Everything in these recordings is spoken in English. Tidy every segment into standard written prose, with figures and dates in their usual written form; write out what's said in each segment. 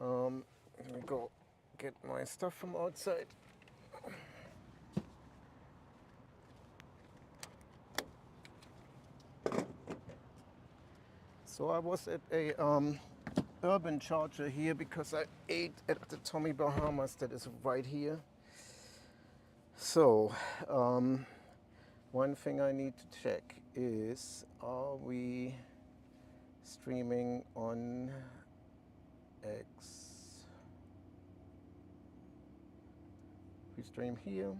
Let me go get my stuff from outside. So I was at a urban charger here because I ate at the Tommy Bahamas that is right here. So one thing I need to check is, are we streaming on X? We stream here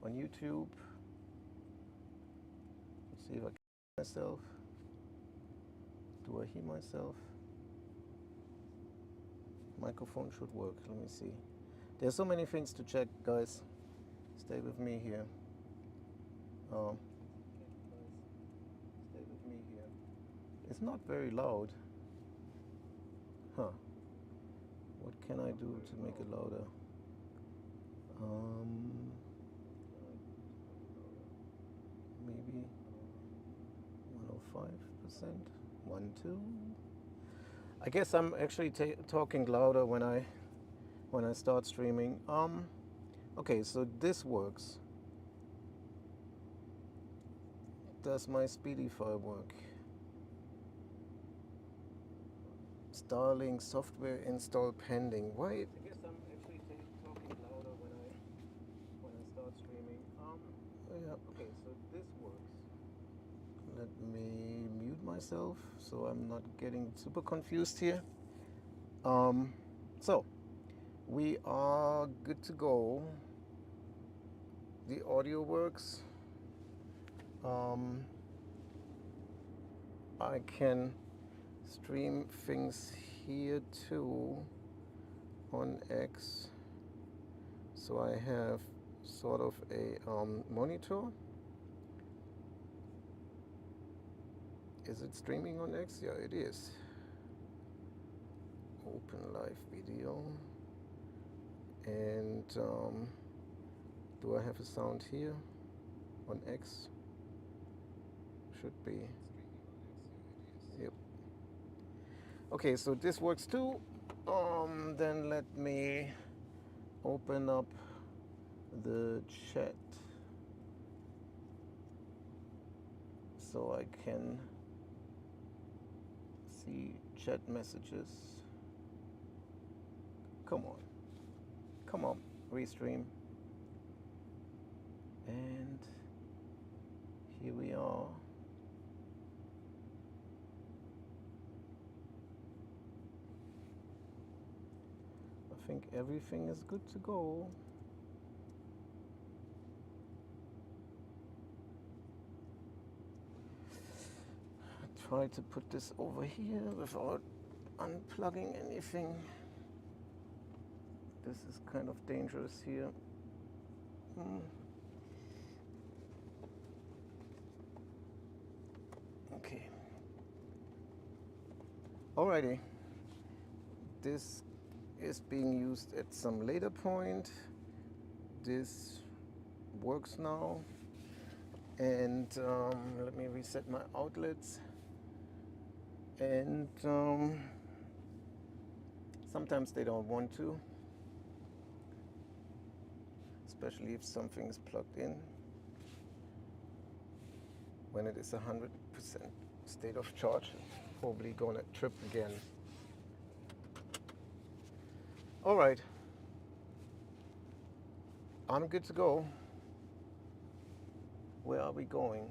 on YouTube. Let's see if I can hear myself. Do I hear myself? Microphone should work. Let me see. There's so many things to check, guys. Stay with me here. Stay with me here. It's not very loud. Huh. What can I do to make it louder? Maybe 105%. 1, 2. I guess I'm actually talking louder when I start streaming. Okay, so this works. Does my Speedify work? Starlink software install pending. Why? I guess I'm actually talking louder when I start streaming. Yeah. Okay, so this works. Let me mute myself so I'm not getting super confused here. So we are good to go. The audio works. I can stream things here too on X. So I have sort of a monitor. Is it streaming on X? Yeah, it is. Open live video. And do I have a sound here on X? Should be. Yep. Okay, so this works too. Then let me open up the chat so I can see chat messages. Come on, restream. And here we are. I think everything is good to go. I try to put this over here without unplugging anything. This is kind of dangerous here. Okay. Alrighty. This is being used at some later point. This works now. And let me reset my outlets. And sometimes they don't want to, especially if something is plugged in. When it is 100% state of charge, it's probably gonna trip again. All right, I'm good to go. Where are we going?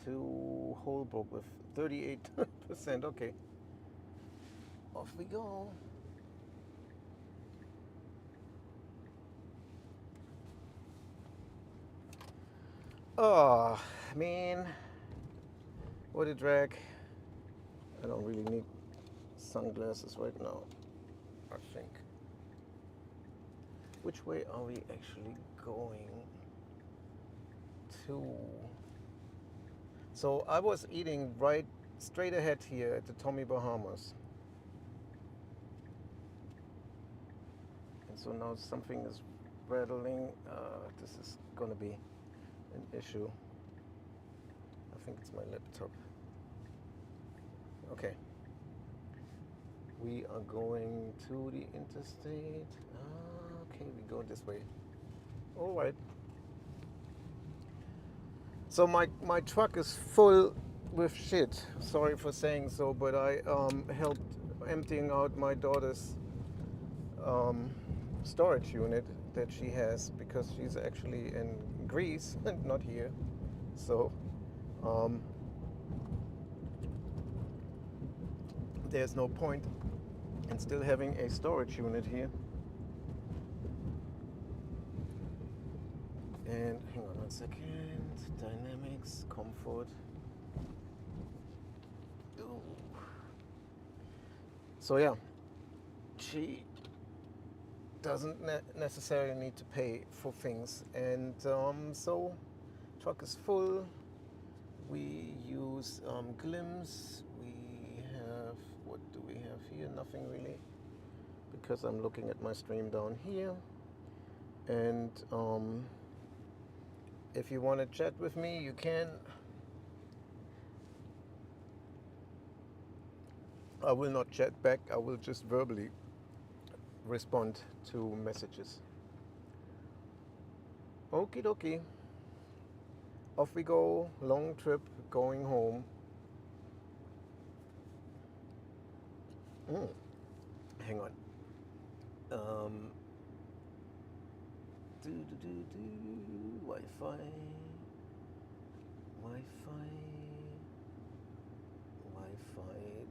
To Holbrook with 38%. Okay, off we go. Oh man, what a drag. I don't really need sunglasses right now, I think. Which way are we actually going to? So I was eating right straight ahead here at the Tommy Bahamas. And so now something is rattling. This is gonna be an issue. I think it's my laptop. Okay. We are going to the interstate. Okay, we go this way. All right. So my truck is full with shit. Sorry for saying so, but I helped emptying out my daughter's um, storage unit that she has because she's actually in Greece and not here. So um, there's no point in still having a storage unit here. And hang on 1 second. Dynamics, comfort. Ooh. So yeah, she doesn't necessarily need to pay for things, and so truck is full. We use glimpse. We have, what do we have here? Nothing really, because I'm looking at my stream down here. And if you want to chat with me, you can. I will not chat back. I will just verbally respond to messages. Okie dokie. Off we go. Long trip going home. Hang on. Wi-Fi.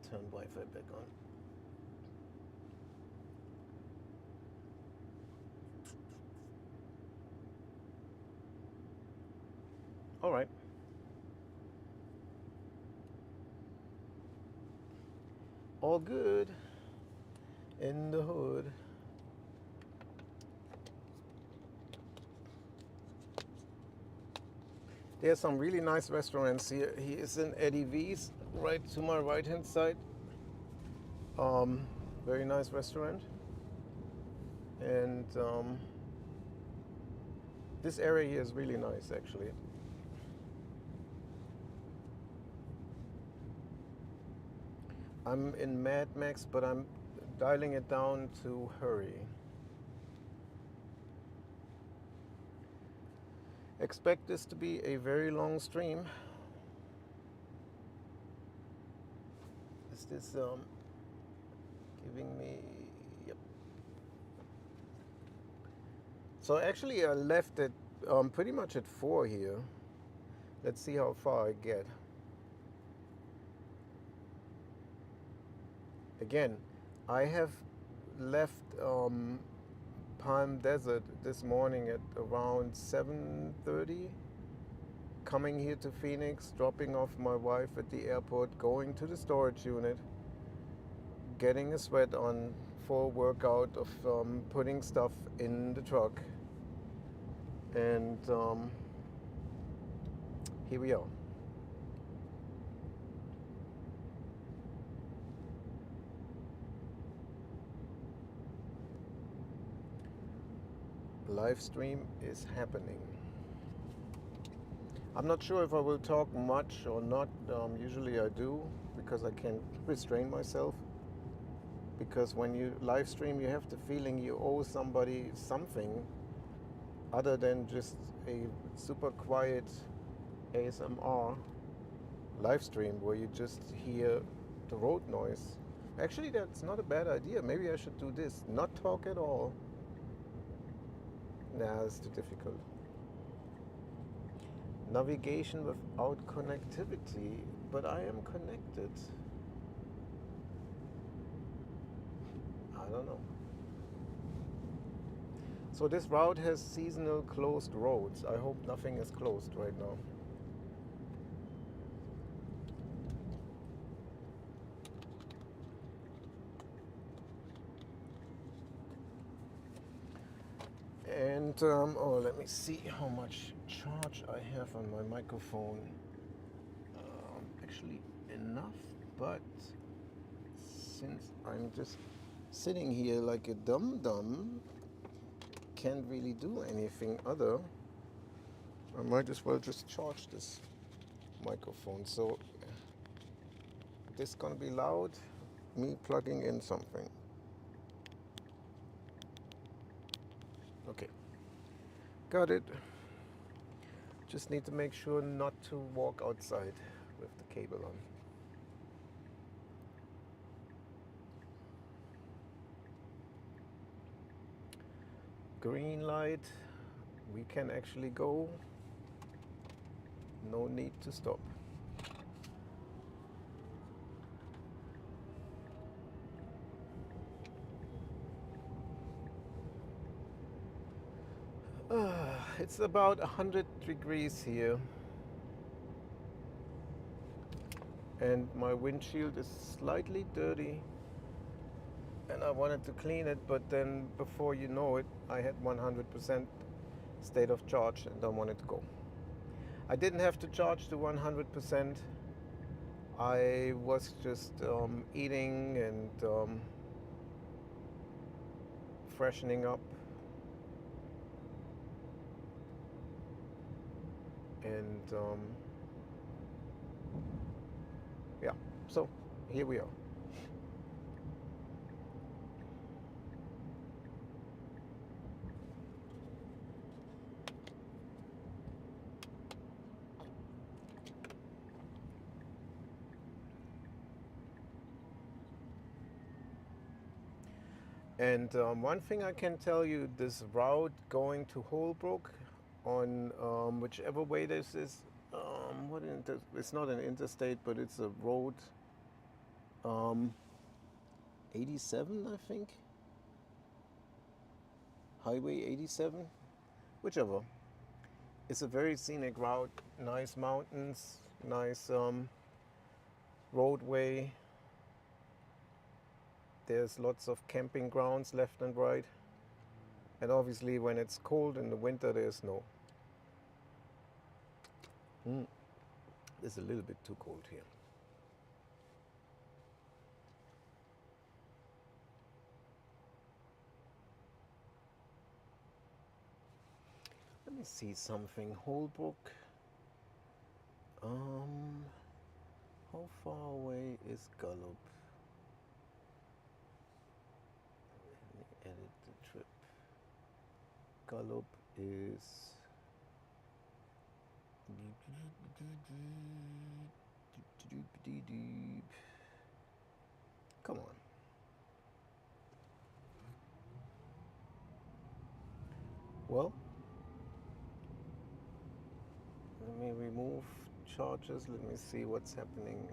Turn Wi-Fi back on. All right. All good in the hood. There's some really nice restaurants here. He is in Eddie V's, right to my right hand side. Very nice restaurant. And this area here is really nice, actually. I'm in Mad Max, but I'm dialing it down to hurry. Expect this to be a very long stream. Is this giving me? Yep. So actually I left it pretty much at 4 here. Let's see how far I get. Again, I have left Palm Desert this morning at around 7:30, coming here to Phoenix, dropping off my wife at the airport, going to the storage unit, getting a sweat on for a workout of putting stuff in the truck, and here we are. Live stream is happening. I'm not sure if I will talk much or not. Usually I do, because I can't restrain myself. Because when you live stream, you have the feeling you owe somebody something other than just a super quiet ASMR live stream where you just hear the road noise. Actually, that's not a bad idea. Maybe I should do this. Not talk at all. Nah, it's too difficult. Navigation without connectivity, but I am connected. I don't know. So this route has seasonal closed roads. I hope nothing is closed right now. And let me see how much charge I have on my microphone. Actually enough, but since I'm just sitting here like a dum-dum, can't really do anything other, I might as well just charge this microphone. So this gonna be loud, me plugging in something. Okay, got it. Just need to make sure not to walk outside with the cable on. Green light, we can actually go. No need to stop. It's about 100 degrees here, and my windshield is slightly dirty, and I wanted to clean it, but then before you know it, I had 100% state of charge and don't want it to go. I didn't have to charge to 100%. I was just eating and freshening up, and yeah, so here we are. And one thing I can tell you, this route going to Holbrook on whichever way this is, it's not an interstate, but it's a road, 87, I think, Highway 87, whichever. It's a very scenic route, nice mountains, nice roadway. There's lots of camping grounds left and right. And obviously when it's cold in the winter, there's snow. It's a little bit too cold here. Let me see something. Holbrook. How far away is Gallup? Let me edit the trip. Gallup is come on. Well, let me remove charges. Let me see what's happening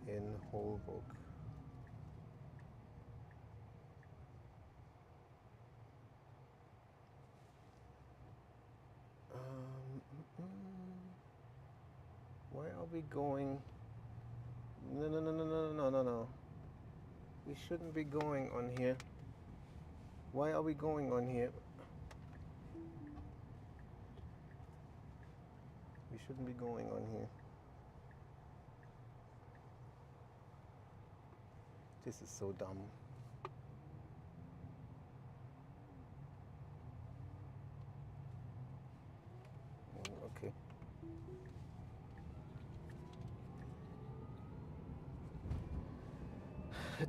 in Holbrook. Why are we going? No. We shouldn't be going on here. Why are we going on here? We shouldn't be going on here. This is so dumb. Okay.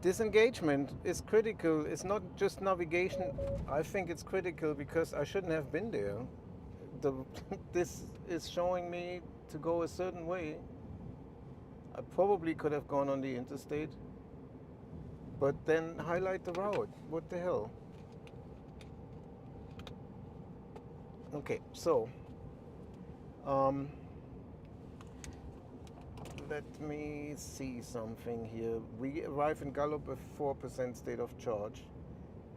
Disengagement is critical. It's not just navigation. I think it's critical because I shouldn't have been there. This is showing me to go a certain way. I probably could have gone on the interstate, but then highlight the route. What the hell? Okay, so let me see something here. We arrive in Gallup with 4% state of charge,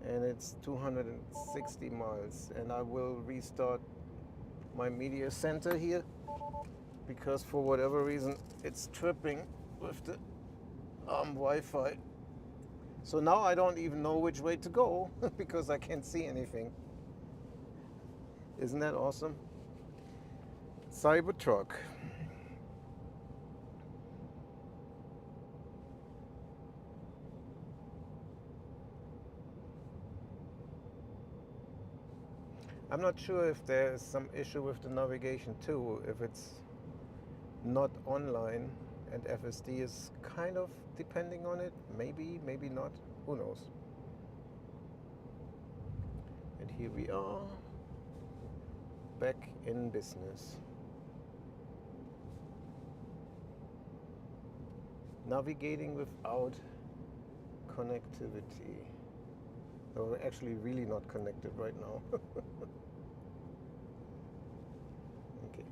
and it's 260 miles, and I will restart my media center here because for whatever reason it's tripping with the Wi-Fi. So now I don't even know which way to go because I can't see anything. Isn't that awesome? Cybertruck. I'm not sure if there's some issue with the navigation too, if it's not online and FSD is kind of depending on it. Maybe, maybe not. Who knows? And here we are, back in business. Navigating without connectivity. No, we're actually really not connected right now. Okay.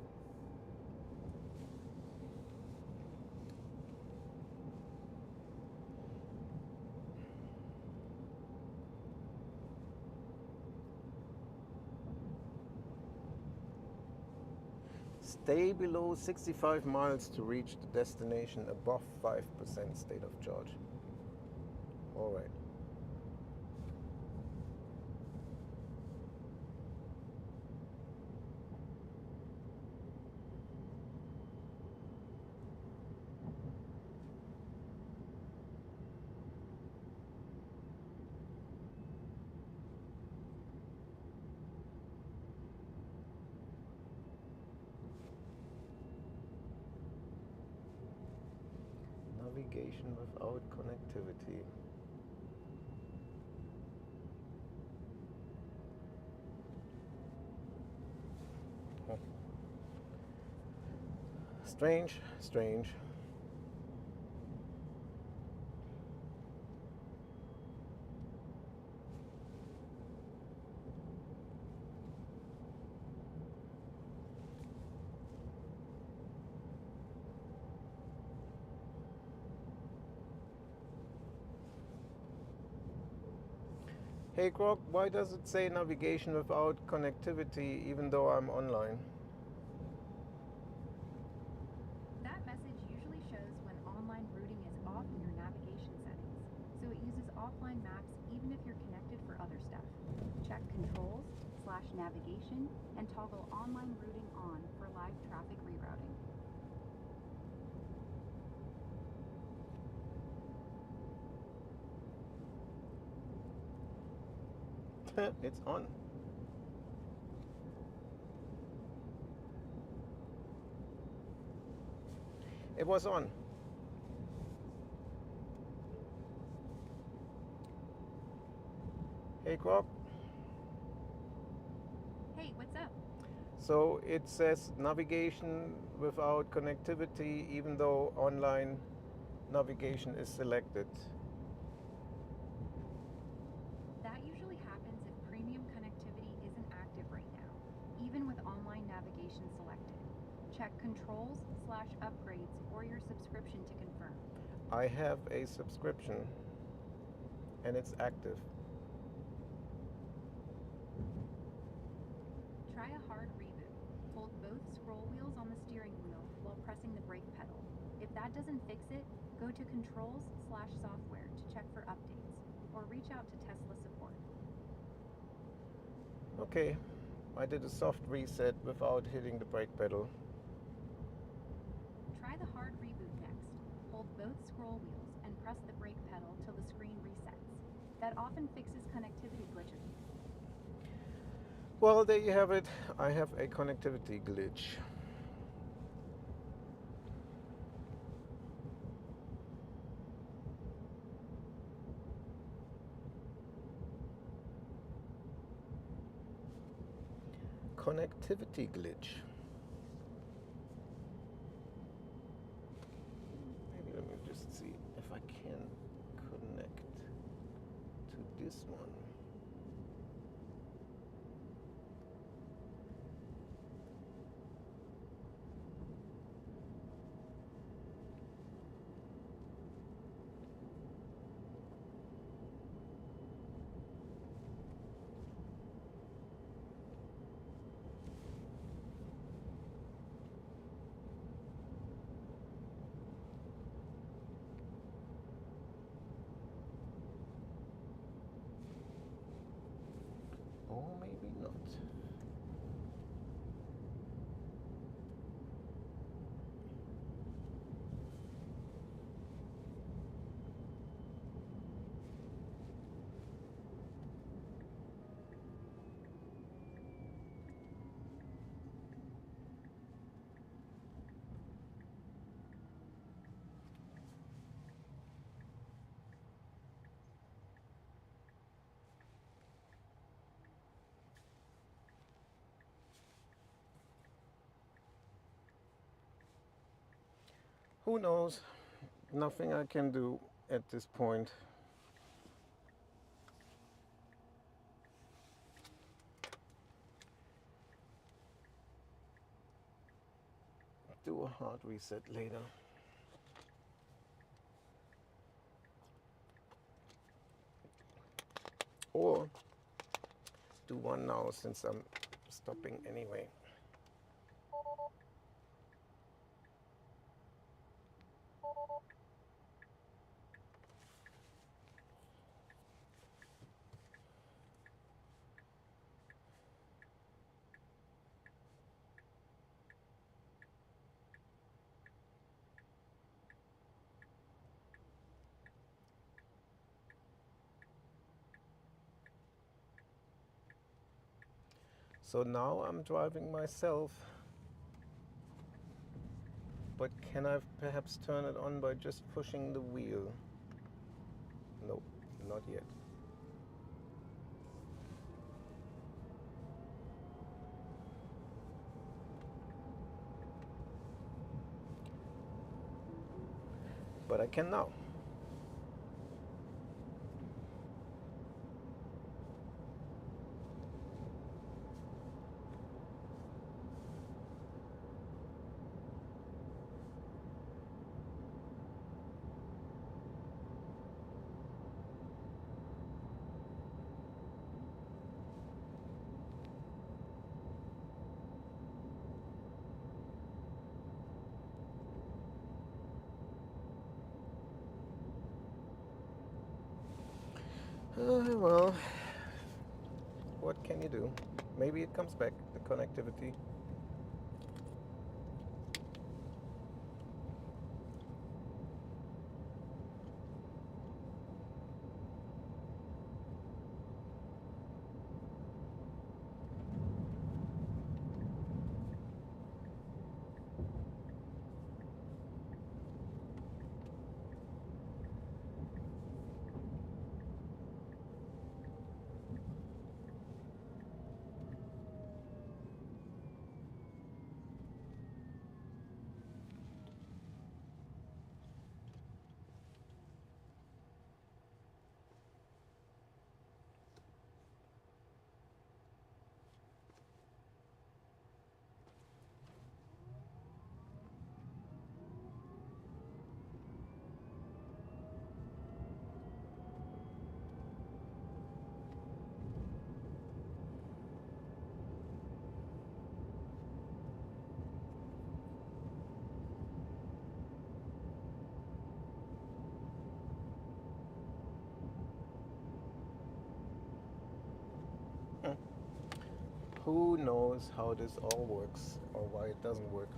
Stay below 65 miles to reach the destination above 5% state of charge. All right. Navigation without connectivity. Huh. Strange, strange. Hey Grok, why does it say navigation without connectivity even though I'm online? That message usually shows when online routing is off in your navigation settings, so it uses offline maps even if you're connected for other stuff. Check controls/navigation and toggle online routing on for live traffic rerouting. It's on. It was on. Hey Grok. Hey, what's up? So it says navigation without connectivity even though online navigation is selected. That usually happens if premium connectivity isn't active right now, even with online navigation selected. Check controls/upgrades or your subscription to confirm. I have a subscription and it's active. Try a hard reboot. Hold both scroll wheels on the steering wheel while pressing the brake pedal. If that doesn't fix it, go to controls/software to check for updates, or reach out to Tesla support. Okay, I did a soft reset without hitting the brake pedal. Try the hard reboot next. Hold both scroll wheels and press the brake pedal till the screen resets. That often fixes connectivity glitches. Well, there you have it. I have a connectivity glitch. Connectivity glitch. Maybe let me just see if I can connect to this one. Or maybe not. Who knows? Nothing I can do at this point. Do a hard reset later. Or do one now since I'm stopping anyway. So now I'm driving myself, but can I perhaps turn it on by just pushing the wheel? Nope, not yet. But I can now. Well, what can you do? Maybe it comes back, the connectivity. Hmm. Who knows how this all works or why it doesn't work?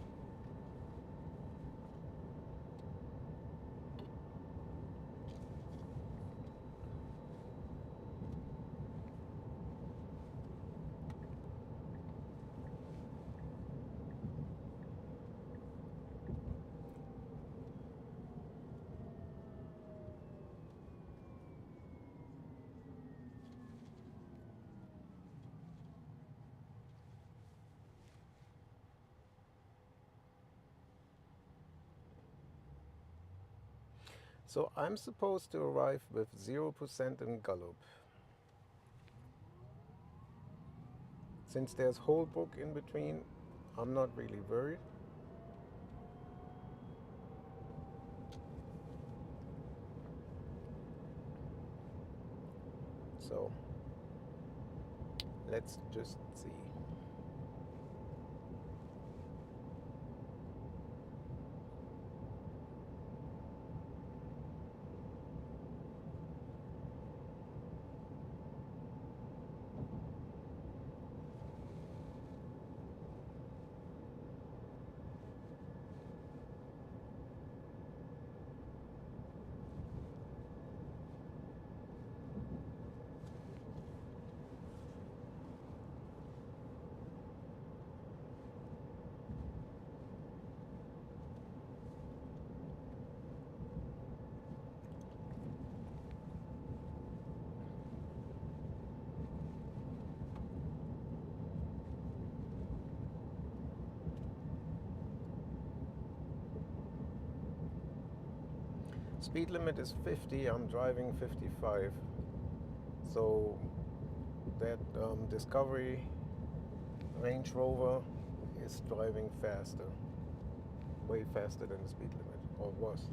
So I'm supposed to arrive with 0% in Gallup. Since there's Holbrook in between, I'm not really worried. So let's just see. speed limit is 50, I'm driving 55. So that Discovery Range Rover is driving faster, way faster than the speed limit, or was.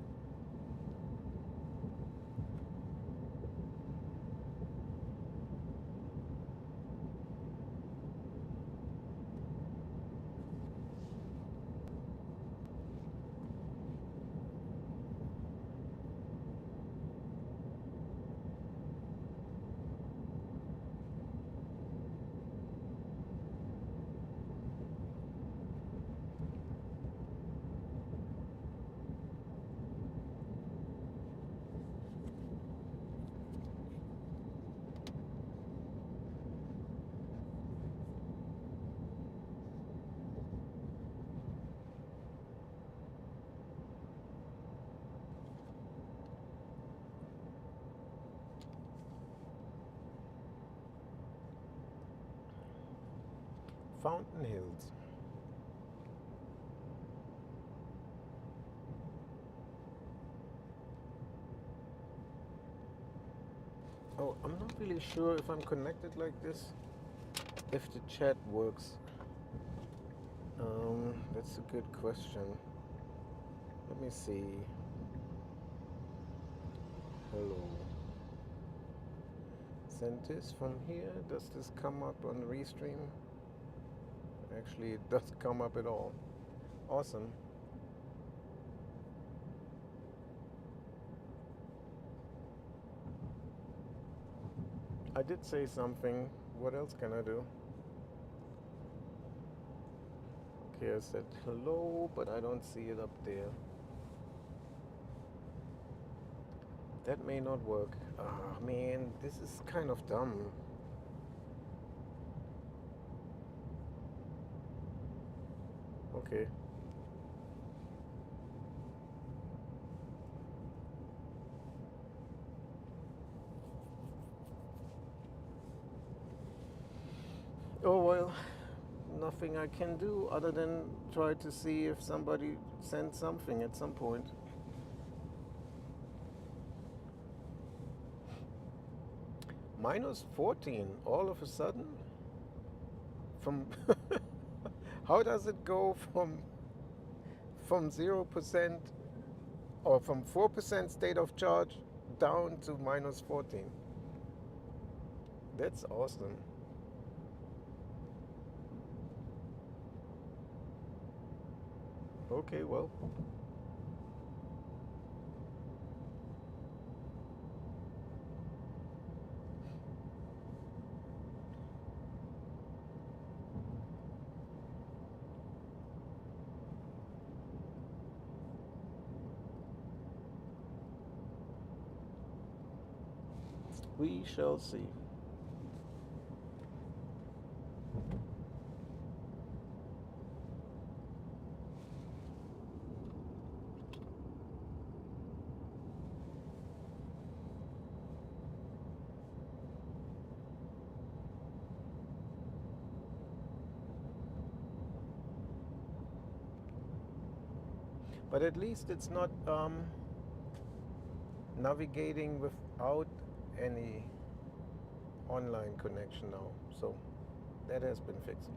Fountain Hills. Oh, I'm not really sure if I'm connected like this, if the chat works. That's a good question. Let me see. Hello. Send this from here. Does this come up on Restream? Actually, it doesn't come up at all. Awesome. I did say something. What else can I do? Okay, I said hello, but I don't see it up there. That may not work. Ah, man, this is kind of dumb. Okay. Oh well, nothing I can do other than try to see if somebody sends something at some point. Minus 14 all of a sudden? From how does it go from 0% or from 4% state of charge down to minus 14? That's awesome. Okay, well. We shall see. But at least it's not navigating without any online connection now. So that has been fixed.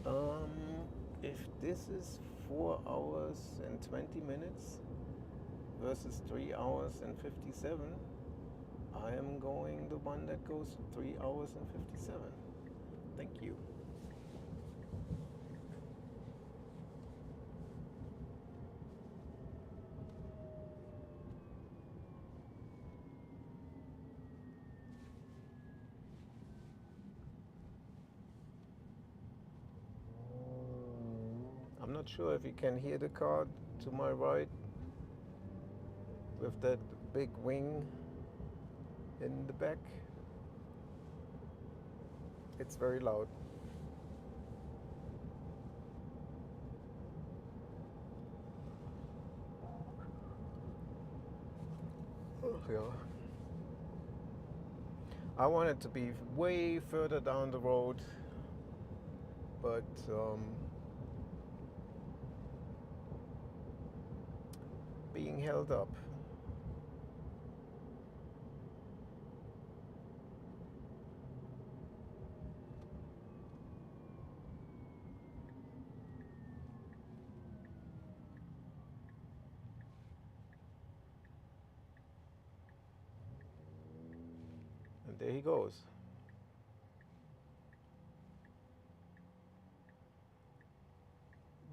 Um, if this is 4 hours and 20 minutes versus 3 hours and 57, I am going the one that goes 3 hours and 57. Thank you. I'm not sure if you can hear the car to my right with that big wing in the back. It's very loud. Yeah. I want it to be way further down the road, but being held up. And there he goes.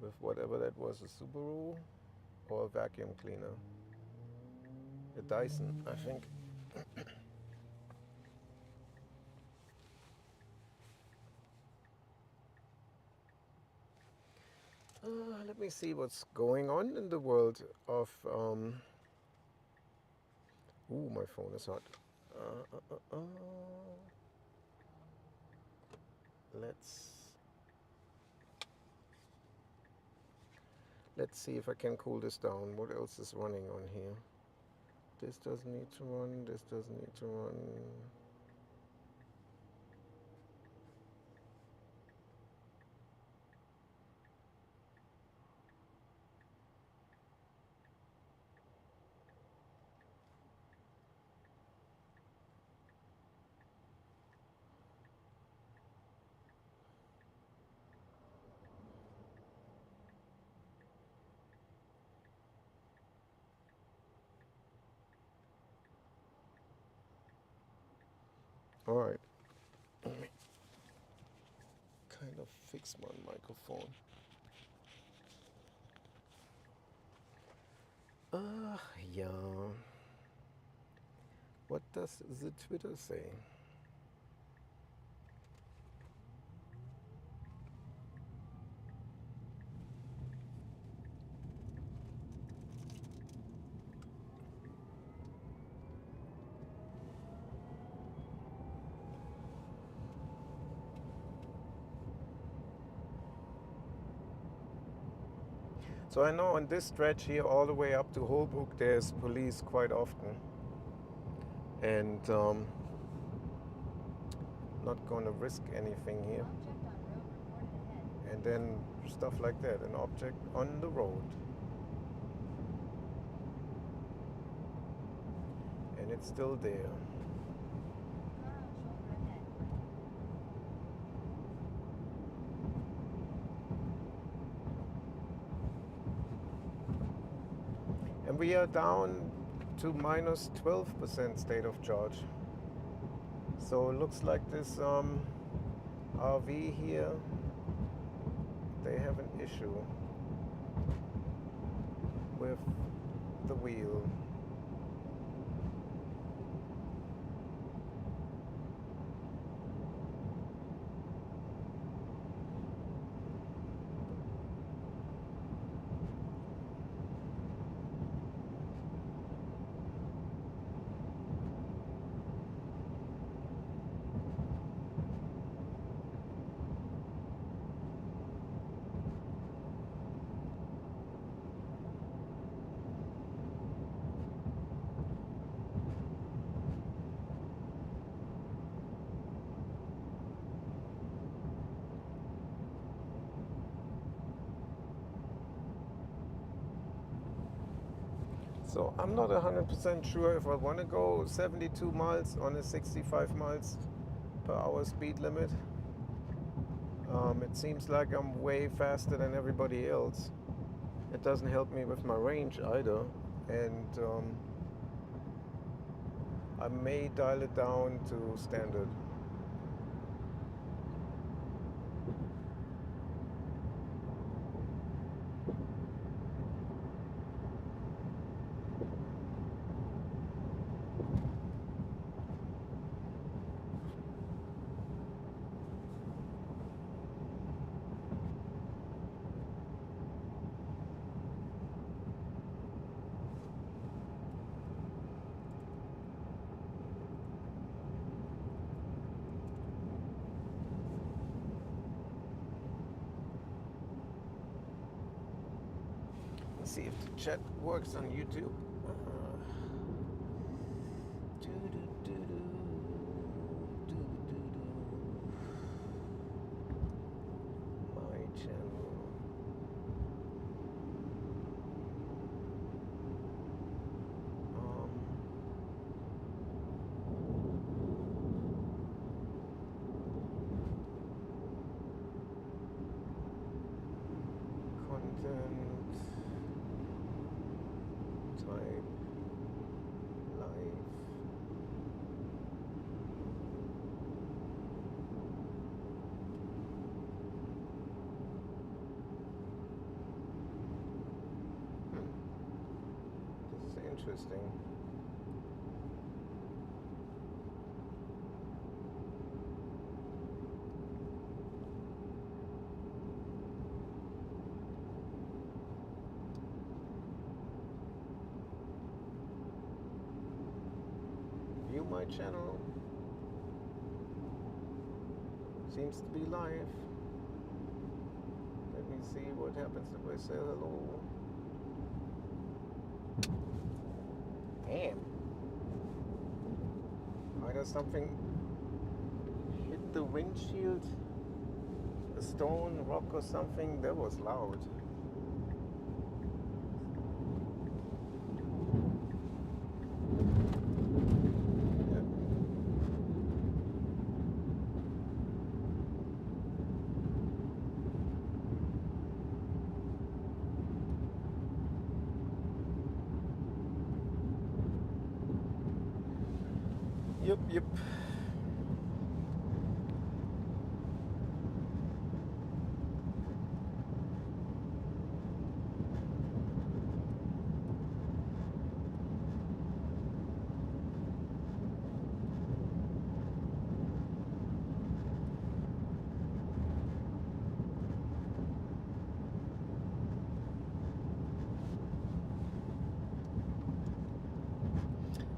With whatever that was, a Subaru or a vacuum cleaner. A Dyson, I think. Let me see what's going on in the world of. Ooh, my phone is hot. Let's see if I can cool this down. What else is running on here? This doesn't need to run. This doesn't need to run. All right. Let me kind of fix my microphone. Yeah. What does the Twitter say? So I know on this stretch here, all the way up to Holbrook, there's police quite often, and not gonna risk anything here. And then stuff like that, an object on the road, and it's still there. And we are down to minus 12% state of charge. So it looks like this RV here, they have an issue with the wheel. So I'm not 100% sure if I want to go 72 miles on a 65 miles per hour speed limit. It seems like I'm way faster than everybody else. It doesn't help me with my range either. And I may dial it down to standard. Let's see if the chat works on YouTube. type life. This is interesting. View my channel. Seems to be live. Let me see what happens if I say hello. Damn. Either something hit the windshield, a stone, rock or something. That was loud. Yep.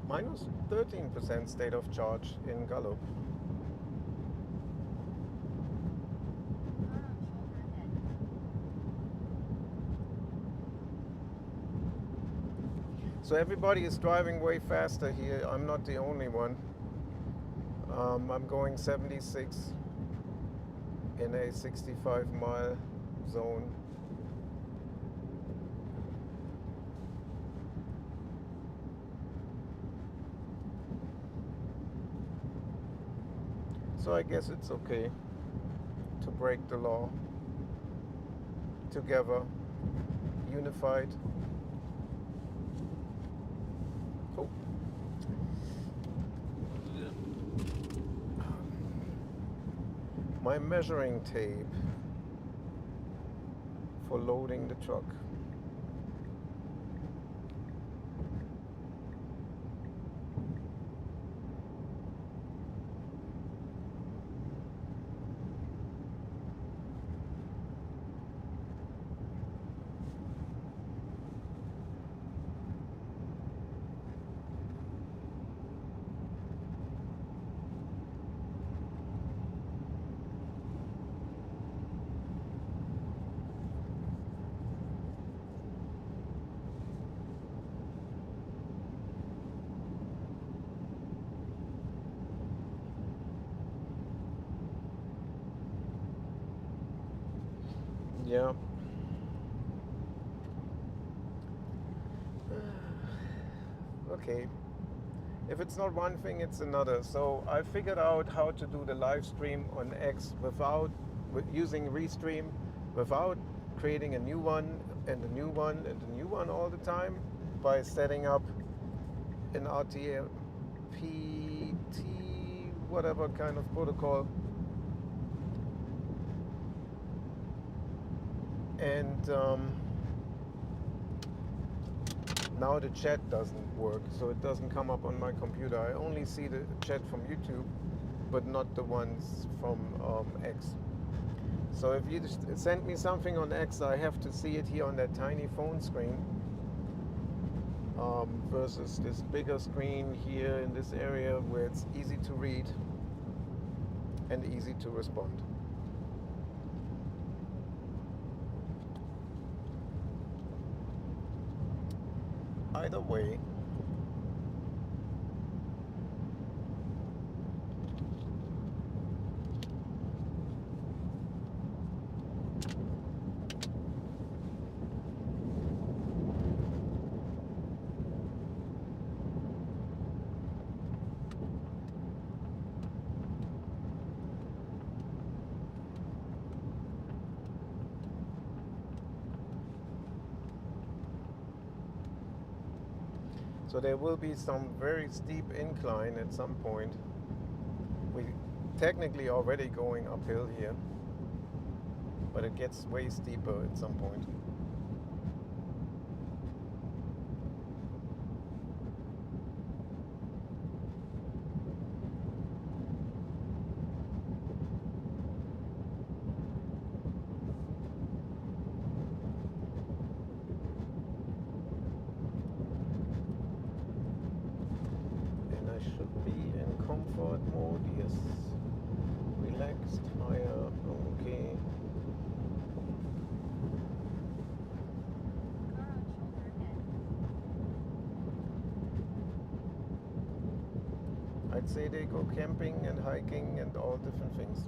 Minus 13% state of charge in Gallup. So everybody is driving way faster here. I'm not the only one. I'm going 76 in a 65-mile zone. So I guess it's okay to break the law together, unified. Cool. My measuring tape for loading the truck. Yeah. Okay. If it's not one thing, it's another. So I figured out how to do the live stream on X without using Restream, without creating a new one and a new one and a new one all the time, by setting up an RTPT, whatever kind of protocol. And now the chat doesn't work, so it doesn't come up on my computer. I only see the chat from YouTube, but not the ones from X. So if you just send me something on X, I have to see it here on that tiny phone screen, versus this bigger screen here in this area where it's easy to read and easy to respond. Either way, So there will be some very steep incline at some point. We technically already going uphill here, but it gets way steeper at some point. And I should be in comfort mode, yes. Relaxed, higher, okay. Car on shoulder ahead. I'd say they go camping and hiking and all different things.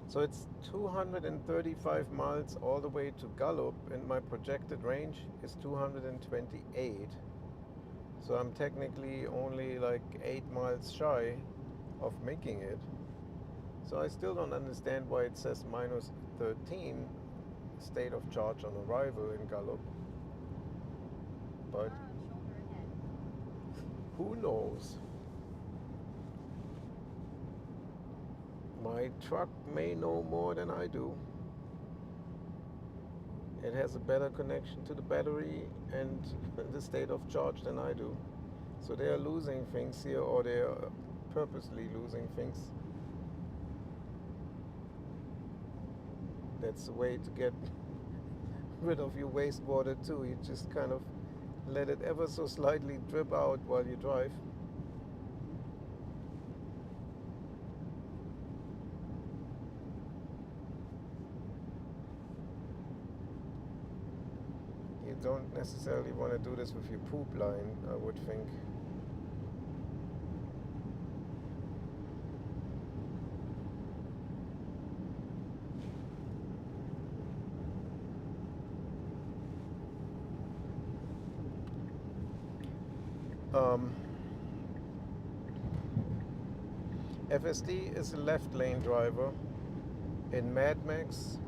So it's 235 miles all the way to Gallup, and my projected range is 228. So I'm technically only like 8 miles shy of making it. So I still don't understand why it says minus 13 state of charge on arrival in Gallup. But Car on shoulder ahead. who knows? My truck may know more than I do. It has a better connection to the battery and the state of charge than I do. So they are losing things here, or they are purposely losing things. That's the way to get rid of your wastewater too. You just kind of let it ever so slightly drip out while you drive. You don't necessarily want to do this with your poop line, I would think. FSD is a left lane driver in Mad Max,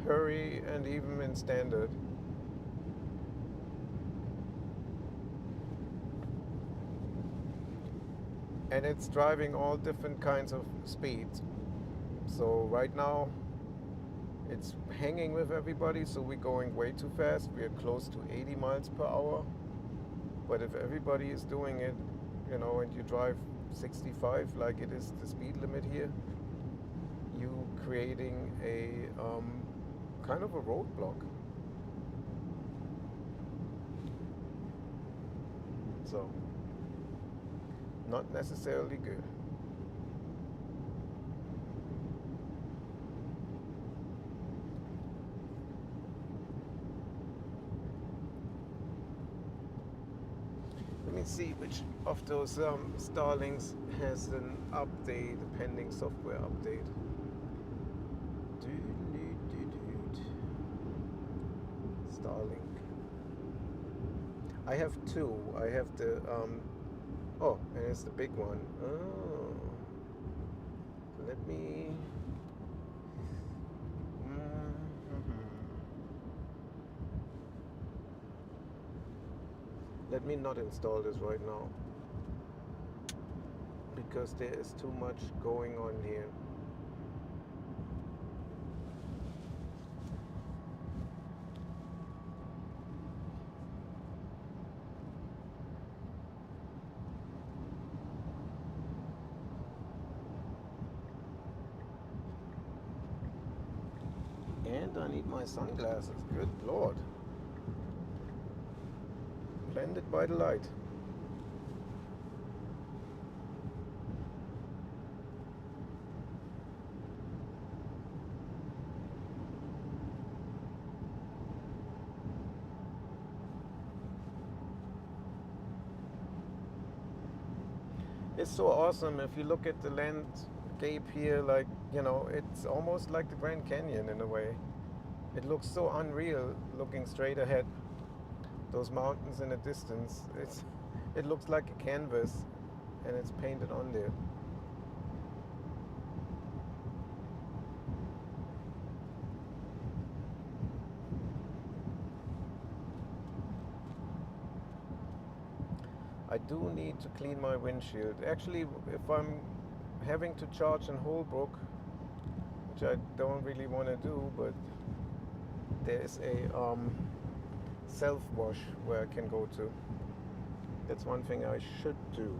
Hurry, and even in Standard. And it's driving all different kinds of speeds. So right now it's hanging with everybody, so we're going way too fast. We're close to 80 miles per hour. But if everybody is doing it, and you drive 65 like it is the speed limit here, you creating a kind of a roadblock. So not necessarily good. Let me see which of those Starlings has an update, a pending software update. Starlink. I have two. I have the oh, and it's the big one. Oh, let me. Let me not install this right now, because there is too much going on here. And I need my sunglasses. Good Lord. Blended by the light. It's so awesome if you look at the landscape here, like, you know, it's almost like the Grand Canyon in a way. It looks so unreal looking straight ahead. Those mountains in the distance, it looks like a canvas and it's painted on there. I do need to clean my windshield. Actually, if I'm having to charge in Holbrook, which I don't really want to do, but there's a self-wash where I can go to. That's one thing I should do.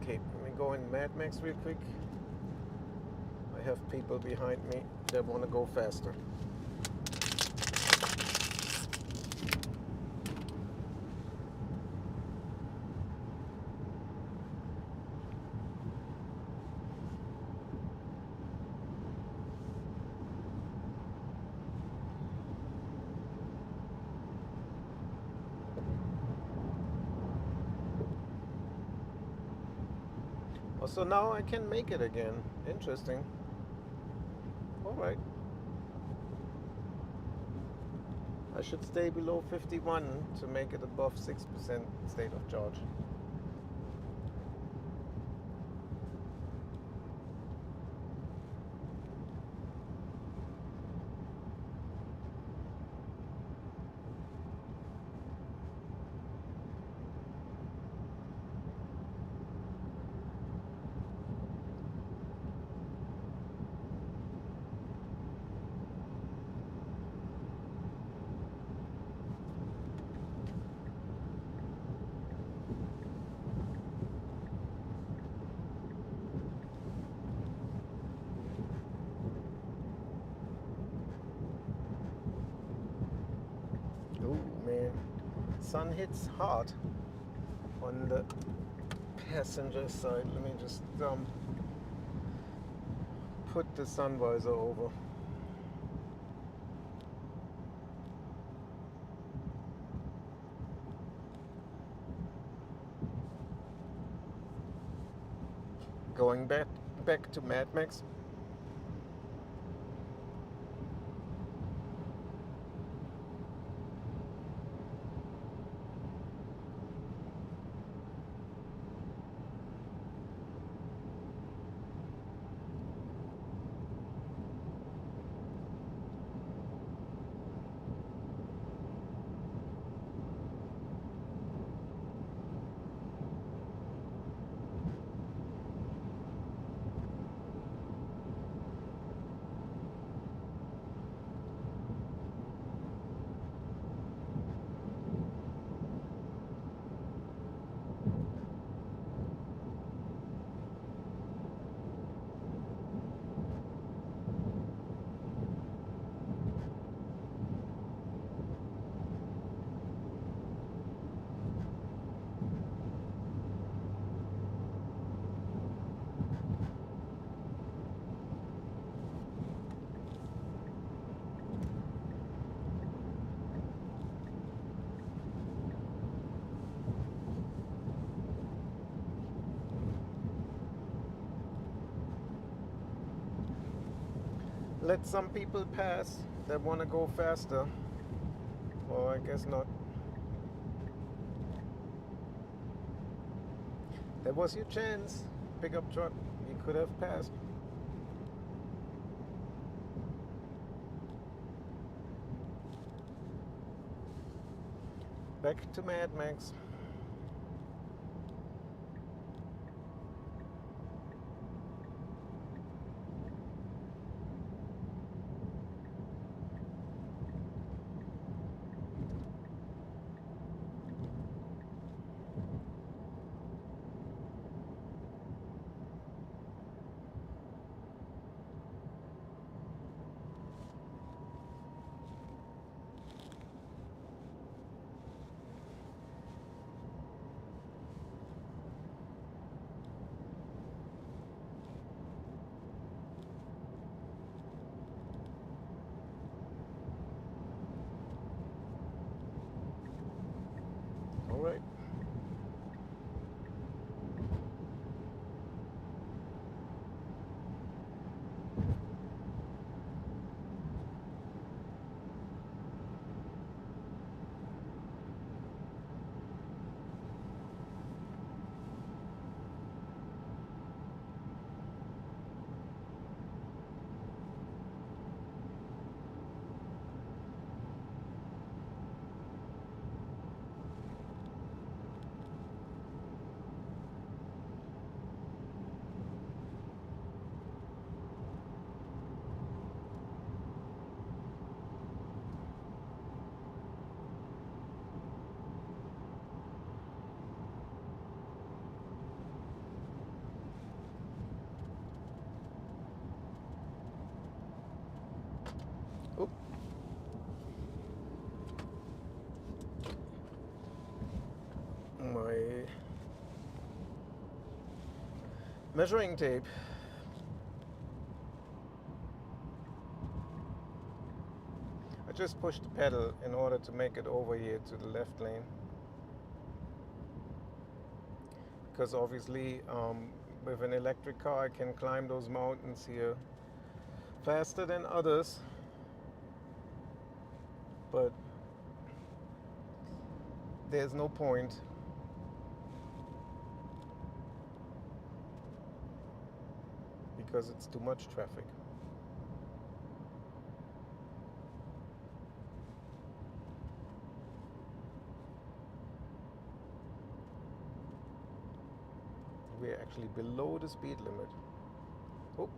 Okay, let me go in Mad Max real quick. I have people behind me that want to go faster. Oh, so now I can make it again. Interesting. Alright. I should stay below 51 to make it above 6% state of charge. Oh man, sun hits hard on the passenger side. Let me just put the sun visor over. Going back to Mad Max. Let some people pass that want to go faster. Or I guess not. That was your chance. Pickup truck. You could have passed. Back to Mad Max. Oop. My measuring tape. I just pushed the pedal in order to make it over here to the left lane. Because obviously with an electric car I can climb those mountains here faster than others, but there's no point. Because it's too much traffic. We're actually below the speed limit. Oh.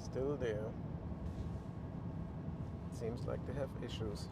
Still there. Seems like they have issues.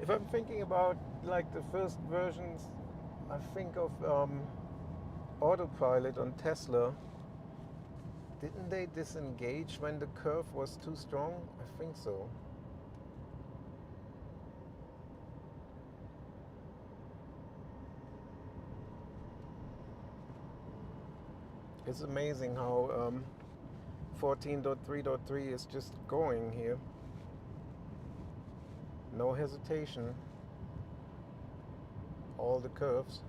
If I'm thinking about like the first versions, I think of autopilot on Tesla. Didn't they disengage when the curve was too strong? I think so. It's amazing how 14.3.3 is just going here. No hesitation. All the curves.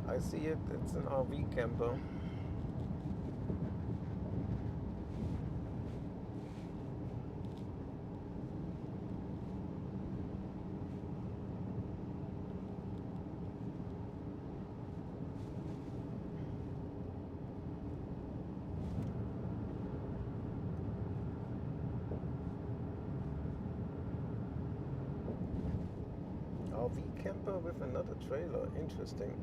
I see it, it's an RV camper. RV camper with another trailer, interesting.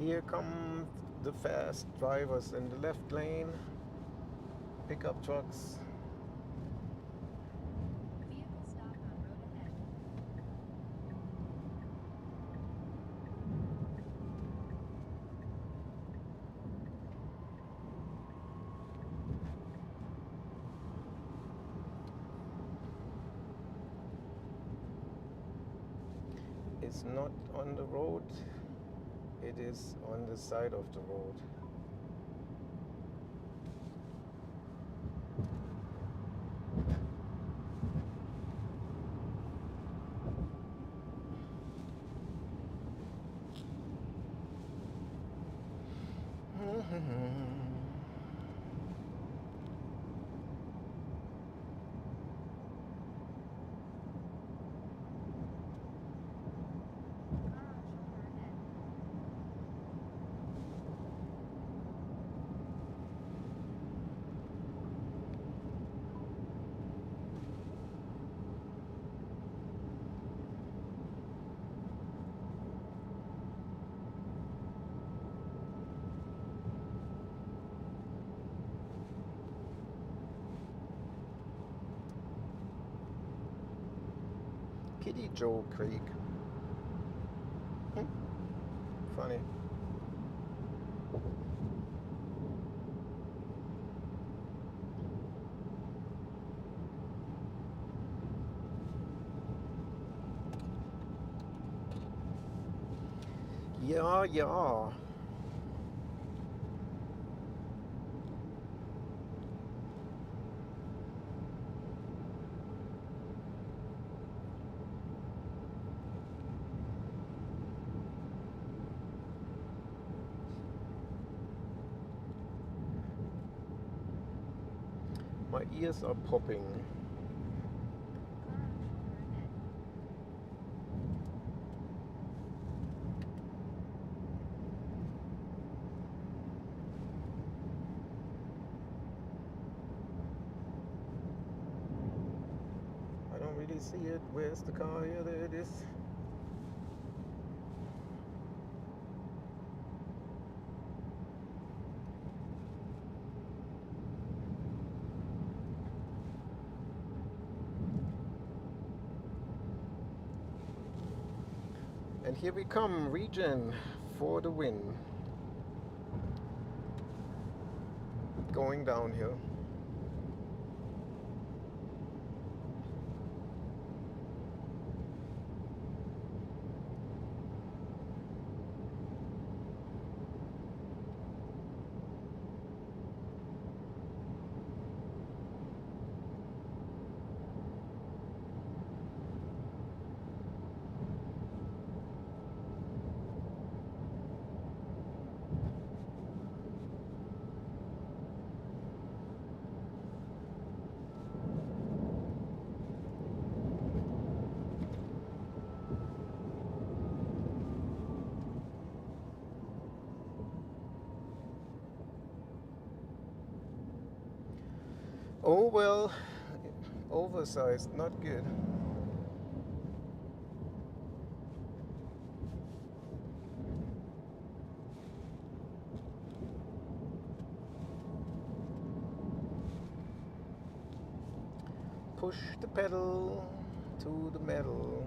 Here come the fast drivers in the left lane. Pickup trucks. Vehicle stopped on road ahead. It's not on the road, it is on the side of the road. Car on shoulder ahead. Kitty Joe Creek. Funny. Yeah, yeah. My ears are popping. Car on shoulder ahead. I don't really see it. Where's the car? Yeah, there it is. And here we come, Regen for the win. Going downhill. Oh well, oversized, not good. Push the pedal to the metal.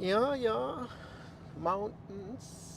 Yeah, yeah. Mountains.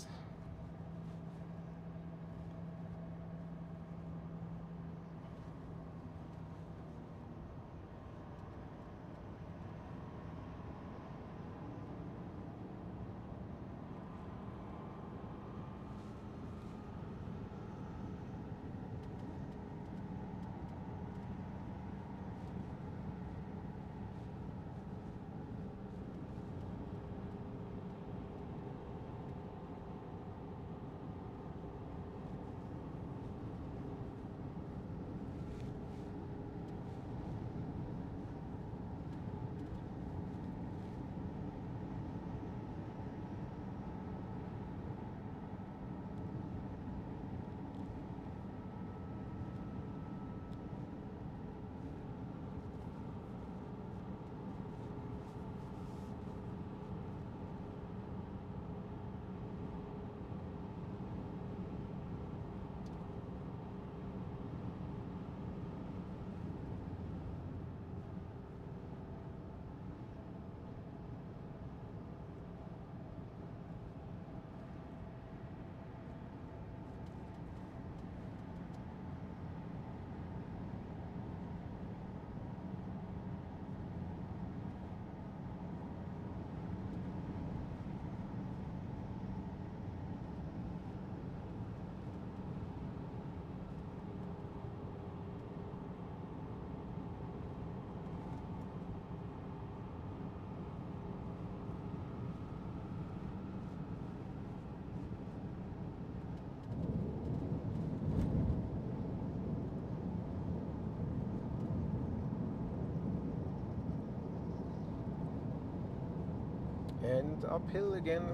And uphill again.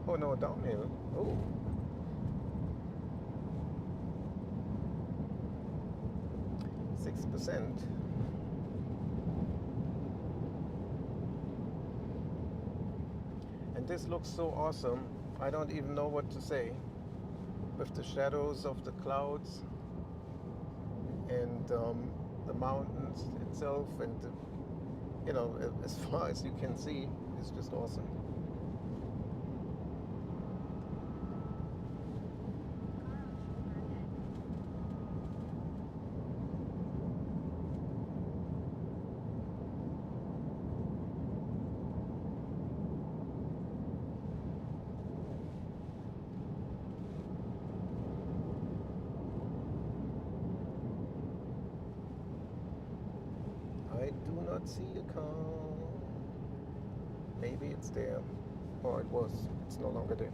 Oh no, downhill. Oh, 6%. And this looks so awesome. I don't even know what to say. With the shadows of the clouds and the mountains itself, and as far as you can see, it's just awesome. I do not see a car. Maybe it's there. Or it was. It's no longer there.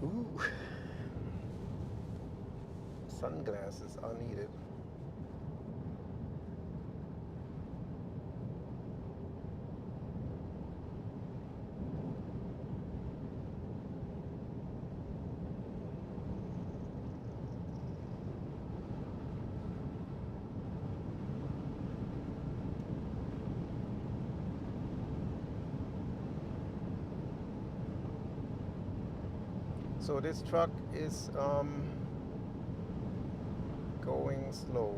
Ooh. Sunglasses are needed. So this truck is going slow.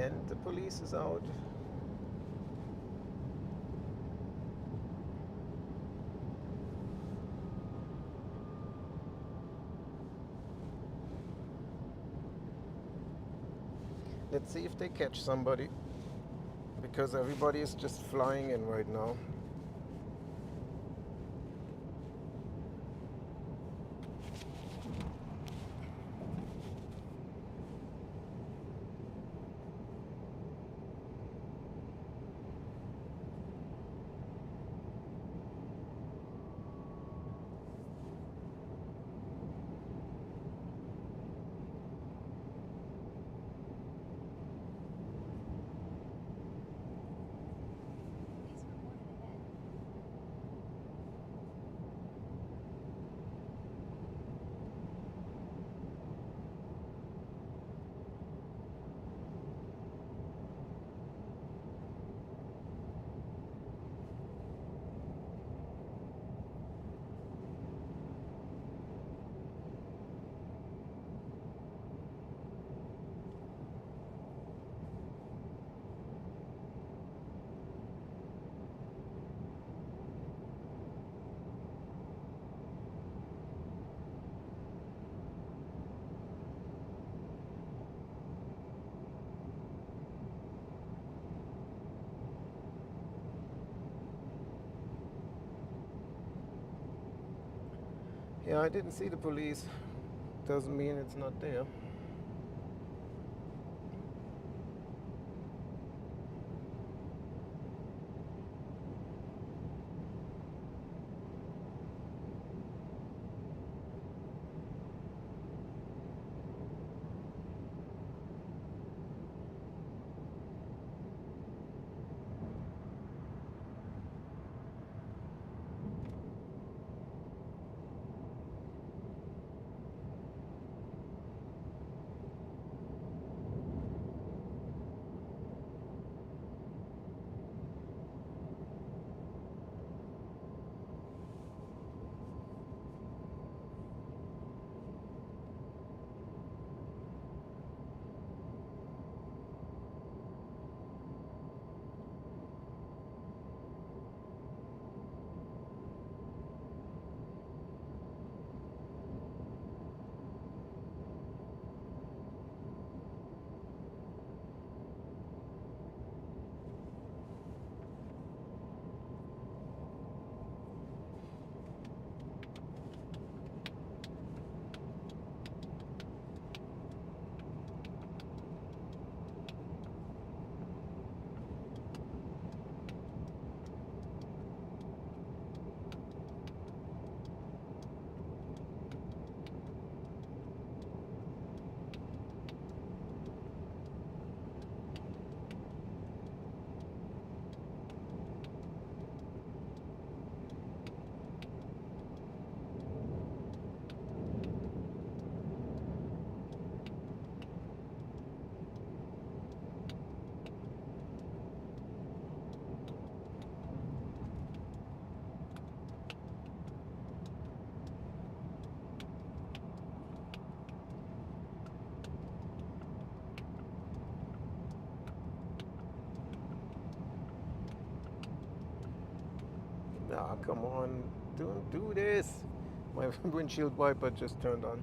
and the police is out. Let's see if they catch somebody, because everybody is just flying in right now. Yeah, I didn't see the police. Doesn't mean it's not there. Ah, come on, don't do this. My windshield wiper just turned on.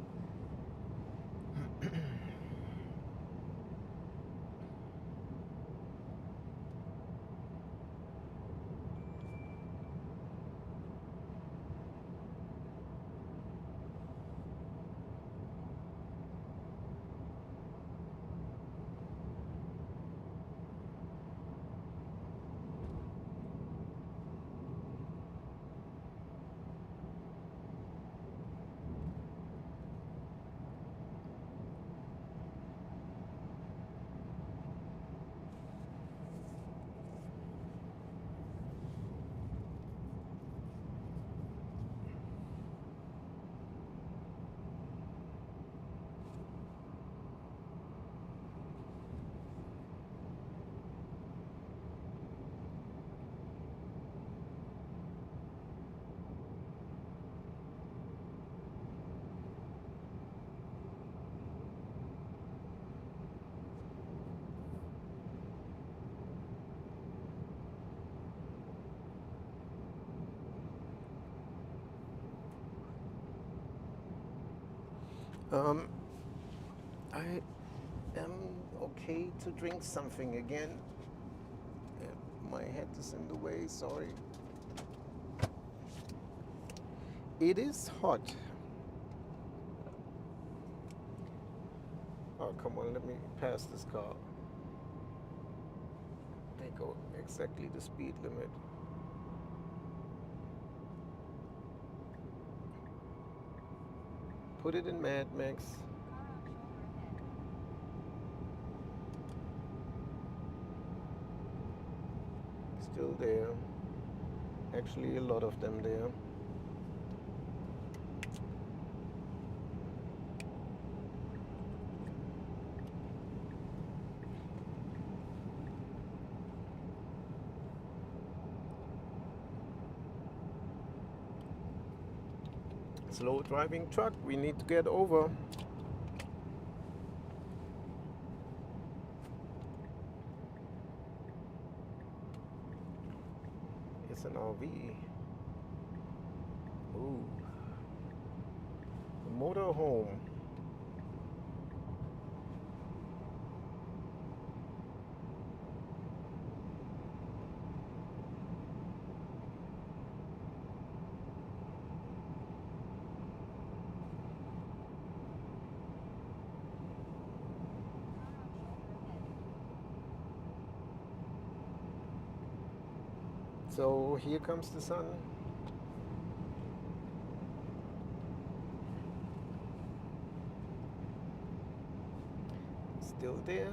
Um, I am okay to drink something again. My head is in the way, sorry. It is hot. Oh, come on, let me pass this car. They go exactly the speed limit. Put it in Mad Max. Still there. Actually, a lot of them there. Slow driving truck, we need to get over. It's an RV. Ooh. Motorhome. So here comes the sun. Still there.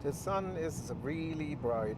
The sun is really bright.